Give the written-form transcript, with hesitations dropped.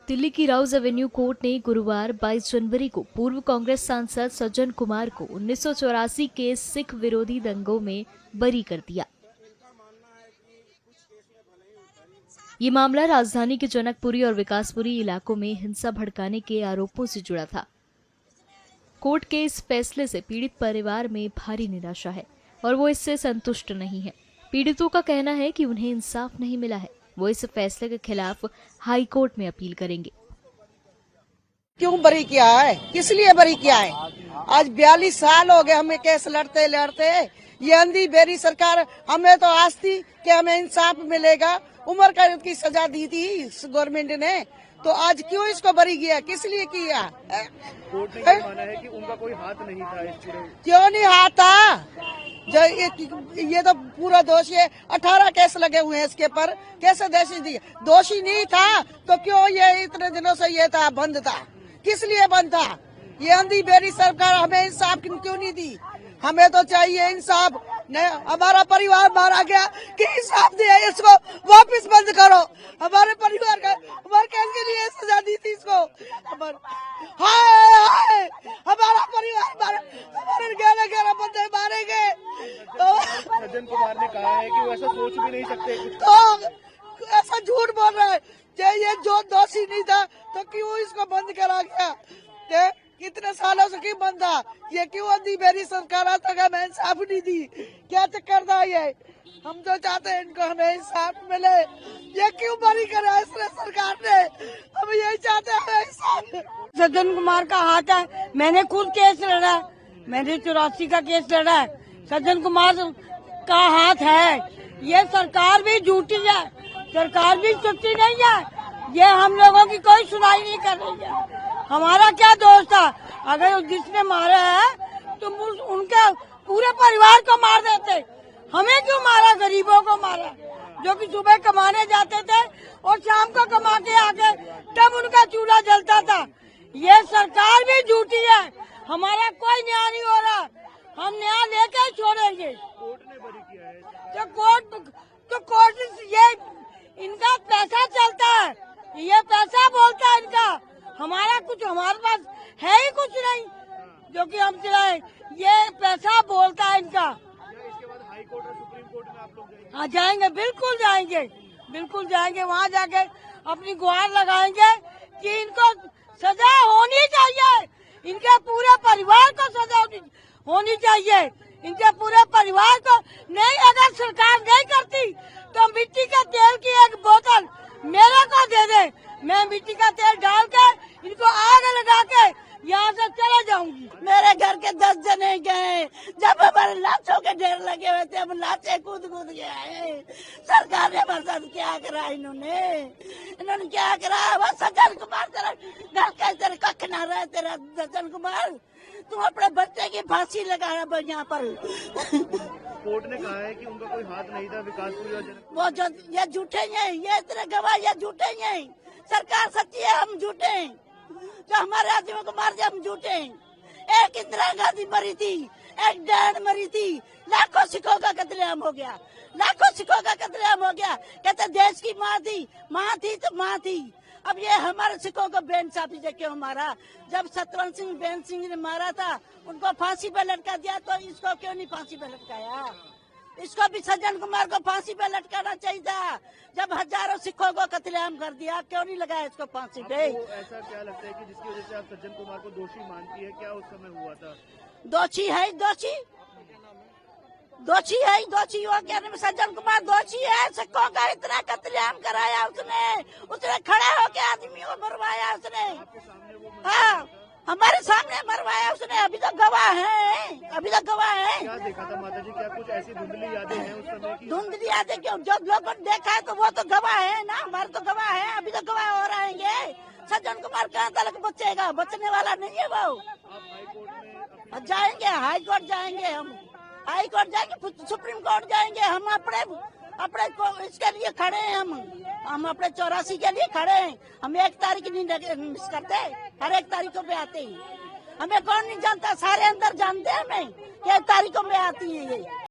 दिल्ली की Rouse Avenue court ने गुरुवार 22 जनवरी को पूर्व कांग्रेस सांसद सज्जन कुमार को 1984 के सिख विरोधी दंगों में बरी कर दिया। ये मामला राजधानी के जनकपुरी और विकासपुरी इलाकों में हिंसा भड़काने के आरोपों से जुड़ा था। कोर्ट के इस फैसले से पीड़ित परिवार में भारी निराशा है और वो इससे संतुष्ट नहीं है। पीड़ितों का कहना है कि उन्हें इंसाफ नहीं मिला है। वो इस फैसले के खिलाफ हाई कोर्ट में अपील करेंगे। क्यों बरी किया है, किस लिए बरी किया है? आज 42 साल हो गए हमें केस लड़ते लड़ते। ये अंधी बेरी सरकार, हमें तो आस थी कि हमें इंसाफ मिलेगा। उम्र कैद की सजा दी थी इस गवर्नमेंट ने, तो आज क्यों इसको बरी किया, किस लिए किया? कोर्ट ने माना है कि उनका कोई हाथ नहीं था इस पूरे। क्यों नहीं हाथ था? ये तो पूरा दोषी है। 18 केस लगे हुए हैं इसके पर, कैसे दोषी नहीं था तो क्यों ये इतने दिनों से ये था, बंद था? किस लिए बंद था? ये अंधी बेरी सरकार हमें इंसाफ क्यों नहीं दी? हमें तो चाहिए इंसाफ। हमारा परिवार मारा गया कि इंसाफ दिया, इसको वापस बंद करो। हमारे परिवार का के लिए सजा दी थी इसको। हाय हमारा परिवार हमारे 11 बंदे मारे गए। सज्जन कुमार ने कहा है कि वो ऐसा सोच भी नहीं सकते। तो ऐसा झूठ बोल रहा है। ये जो दोषी नहीं था तो क्यों इसको बंद करा गया? कितने सालों से क्यों बंद था? ये क्यों अंधी बेरी सरकार तक हमें इंसाफ नहीं दी? क्या चक्कर था ये? हम जो चाहते हैं इनको हमें इंसाफ मिले। ये क्यों बरी करा इसने सरकार ने? हम यही चाहते हैं इंसाफ। सज्जन कुमार का हाथ है। मैंने खुद केस लड़ा है, मैंने 84 का केस लड़ा है। सज्जन कुमार का हाथ है। ये सरकार भी झूठी है, सरकार भी सच्ची नहीं है। ये हम लोगों की कोई सुनाई नहीं कर रही है। हमारा क्या दोष था? अगर जिसने मारा है तो उनके पूरे परिवार को मार देते। हमें क्यों मारा? गरीबों को मारा, जो कि सुबह कमाने जाते थे और शाम को कमा के आके तब उनका चूल्हा जलता था। ये सरकार भी झूठी है। हमारा कोई न्याय नहीं हो रहा। हम न्याय लेकर छोड़ेंगे। कोर्ट ने बरी किया है तो कोर्ट ये इनका पैसा चलता है, ये पैसा बोलता है इनका। हमारे पास है ही कुछ नहीं जो कि हम चलाए। ये पैसा बोलता है इनका। इसके बाद हाई कोर्ट और सुप्रीम कोर्ट में आप लोग जाएंगे? हाँ जाएंगे, बिल्कुल जाएंगे। वहाँ जाके अपनी गुहार लगाएंगे कि इनको सजा होनी चाहिए। इनके पूरे परिवार को सजा होनी चाहिए। इनके पूरे परिवार को नहीं, अगर सरकार नहीं करती तो मिट्टी के तेल की एक बोतल मेरे को दे दे। मैं मिट्टी का तेल डाल के इनको आग लगा के यहाँ से चले जाऊंगी। मेरे घर के 10 जने गए। जब हमारे लाशों के ढेर लगे हुए थे, हम लाशें कूद गए। सरकार ने हमारे साथ क्या करा? इन्होंने क्या करा? वो सज्जन कुमार तेरा घर का तेरे कख ना रहे। तेरा सज्जन कुमार, तुम अपने बच्चे की फांसी लगाया यहाँ पर। कोर्ट ने कहा है कि उनका कोई हाथ नहीं था विकासपुरी और वो जो ये झूठे हैं, ये तेरे गवाह ये झूठे हैं। सरकार सच्ची है, हम झूठे हैं। जो हमारे आदमियों को मार दिया, हम झूठे हैं। एक इंदिरा गांधी मरी थी, एक डैन मरी थी। लाखों सिखों का कत्लेआम हो गया, लाखों सिखों का कत्लेआम हो गया। कहते देश की माँ थी तो माँ थी। अब ये हमारे सिखों को बेइंसाफी से क्यों मारा? जब सतवंत सिंह बेन सिंह ने मारा था, उनको फांसी पे लटका दिया, तो इसको क्यों नहीं फांसी पे लटकाया? इसको भी सज्जन कुमार को फांसी पे लटकाना चाहिए था। जब हजारों सिखों को कत्लेआम कर दिया, क्यों नहीं लगाया इसको फांसी पे? ऐसा क्या लगता है कि जिसकी वजह से आप सज्जन कुमार को दोषी मानती है? क्या उस समय हुआ था? दोषी है, दोषी हुआ। क्या नाम? सज्जन कुमार दोषी है। सिखों का इतना कत्लेआम कराया उसने खड़े होकर आदमियों को मरवाया उसने। हाँ, हमारे सामने मरवाया उसने। अभी तो गवाह है। क्या देखा था माता जी? क्या कुछ ऐसी धुंधली यादें हैं उस समय की? धुंधली यादें क्यों? जो लोगों ने देखा है तो वो तो गवाह है ना। हमारे तो गवाह है, अभी तो गवाह हो रहेंगे। सज्जन कुमार कहाँ तक बचेगा? बचने वाला नहीं है वो। आप हाई कोर्ट में जाएंगे, हाई कोर्ट जाएंगे, हम हाई कोर्ट जाएंगे, सुप्रीम कोर्ट जाएंगे। हम अपने इसके लिए खड़े हैं। हम अपने 84 के लिए खड़े हैं। हम 1 तारीख नहीं मिस करते, हर 1 तारीखों पे आते हैं। हमें कौन नहीं जानता? सारे अंदर जानते हैं हमें कि 1 तारीखों में आती है ये।